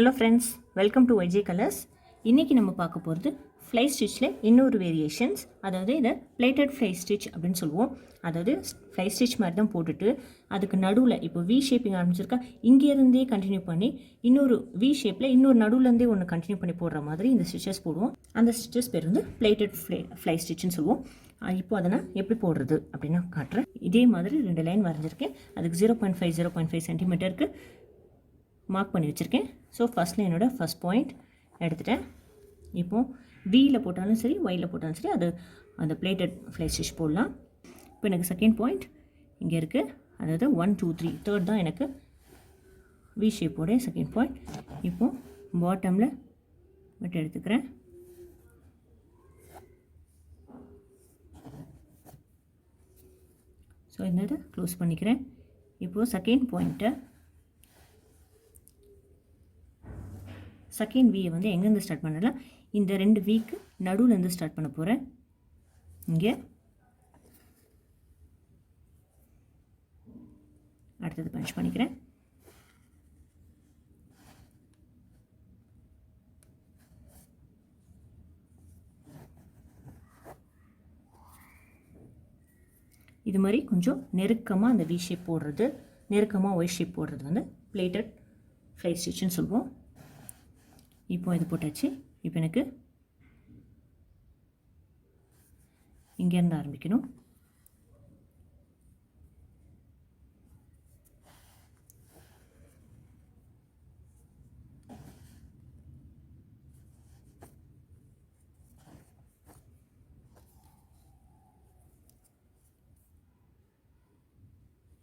Hello friends, welcome to YJ Colors. இன்னைக்கு நம்ம பார்க்க போகிறது ஃப்ளை ஸ்டிச்சில் இன்னொரு வேரியேஷன்ஸ், அதாவது இதை பிளேட்டட் ஃப்ளை ஸ்டிச் அப்படின்னு சொல்லுவோம். அதாவது ஃப்ளை ஸ்டிச் மாதிரி தான் போட்டுட்டு அதுக்கு நடுவில் இப்போ வி ஷேப்பிங் ஆரம்பிச்சிருக்கா, இங்கேருந்தே கண்டினியூ பண்ணி இன்னொரு வி ஷேப்பில் இன்னொரு நடுவுலேருந்தே ஒன்று கண்டினியூ பண்ணி போடுற மாதிரி இந்த ஸ்டிச்சஸ் போடுவோம். அந்த ஸ்டிச்சஸ் பேர் வந்து பிளேட்டட் ஃப்ளை ஸ்டிச்னு சொல்லுவோம். இப்போ அதை நான் எப்படி போடுறது அப்படின்னு காட்டுறேன். இதே மாதிரி 2 லைன் வரைஞ்சிருக்கேன். அதுக்கு 0.5 சென்டிமீட்டருக்கு மார்க் பண்ணி வச்சுருக்கேன். ஸோ ஃபஸ்ட்டில் என்னோடய ஃபஸ்ட் பாயிண்ட் எடுத்துட்டேன். இப்போது வியில் போட்டாலும் சரி, ஒயில் போட்டாலும் சரி, அது அந்த பிளேட்டட் ஃப்ளை ஸ்டிச் போடலாம். இப்போ எனக்கு செகண்ட் பாயிண்ட் இங்கே இருக்குது, அதாவது 1 2 3 தேர்ட் தான் எனக்கு வி ஷேப்போடைய செகண்ட் பாயிண்ட். இப்போது பாட்டமில் விட்டு எடுத்துக்கிறேன். ஸோ இந்த இதை க்ளோஸ் பண்ணிக்கிறேன். இப்போது செகண்ட் வியை வந்து எங்கேருந்து ஸ்டார்ட் பண்ணலாம், இந்த 2 வீக்கு நடுவுலேருந்து ஸ்டார்ட் பண்ண போகிறேன். இங்கே அடுத்தது பஞ்ச் பண்ணிக்கிறேன். இது மாதிரி கொஞ்சம் நெருக்கமாக அந்த வி ஷேப் போடுறது, நெருக்கமாக ஒய் ஷேப் போடுறது வந்து பிளேட்டட் ஃப்ளை ஸ்டிச்னு சொல்லுவோம். இப்போ இது போட்டாச்சு. இப்போ எனக்கு இங்கேருந்து ஆரம்பிக்கணும்.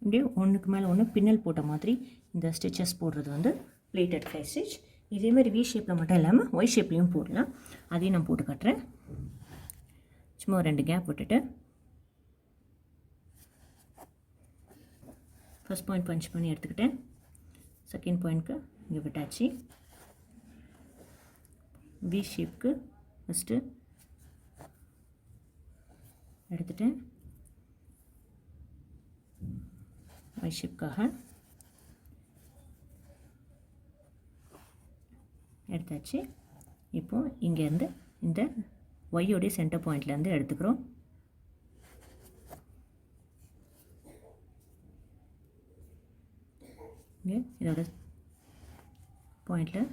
இப்படியே ஒன்றுக்கு மேலே ஒன்று பின்னல் போட்ட மாதிரி இந்த ஸ்டிச்சஸ் போடுறது வந்து பிளேட்டட் ஃப்ளை ஸ்டிச். இதேமாதிரி வி ஷேப்பில் மட்டும் இல்லாமல் ஒய் ஷேப்லேயும் போடலாம். அதையும் நான் போட்டு காட்டுறேன். சும்மா 2 கேப் விட்டுட்டு ஃபஸ்ட் பாயிண்ட் பஞ்ச் பண்ணி எடுத்துக்கிட்டேன். செகண்ட் பாயிண்ட்க்கு இங்கே விட்டாச்சு. வி ஷேப்க்கு ஃபஸ்ட்டு எடுத்துட்டேன். ஒய் ஷேப்காக எடுத்தாச்சு. இப்போது இங்கேருந்து இந்த ஒய்யோடைய சென்டர் பாயிண்ட்லேருந்து எடுத்துக்கிறோம். இங்கே இதோட பாயிண்டில்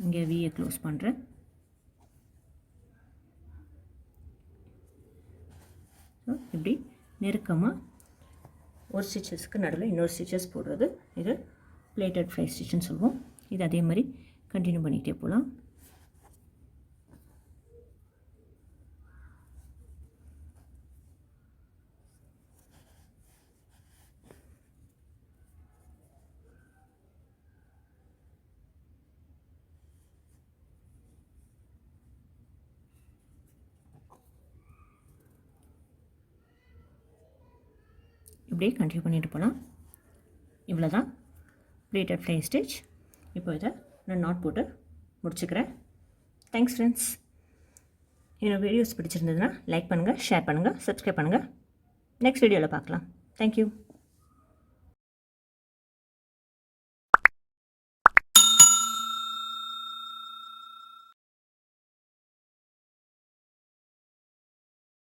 இங்கே வியை க்ளோஸ் பண்ணுறேன். ஸோ இப்படி நெருக்கமாக ஒரு ஸ்டிச்சஸ்க்கு நடுவில் இன்னொரு ஸ்டிச்சஸ் போடுறது இது பிளேட்டட் ஃப்ளை ஸ்டிச்னு சொல்லுவோம். இது அதே மாதிரி கண்டினியூ பண்ணிகிட்டே போகலாம். இப்படியே கண்டினியூ பண்ணிட்டு போகலாம். இவ்வளோ தான் பிளேட்டட் ஃப்ளை ஸ்டிச். இப்போ இதை நான் நாட் போட்டு முடிச்சுக்கிறேன். Thanks friends. என்னோடய வீடியோஸ் பிடிச்சிருந்ததுன்னா லைக் பண்ணுங்கள், ஷேர் பண்ணுங்கள், சப்ஸ்கிரைப் பண்ணுங்கள். நெக்ஸ்ட் வீடியோவில் பார்க்கலாம். தேங்க்யூ.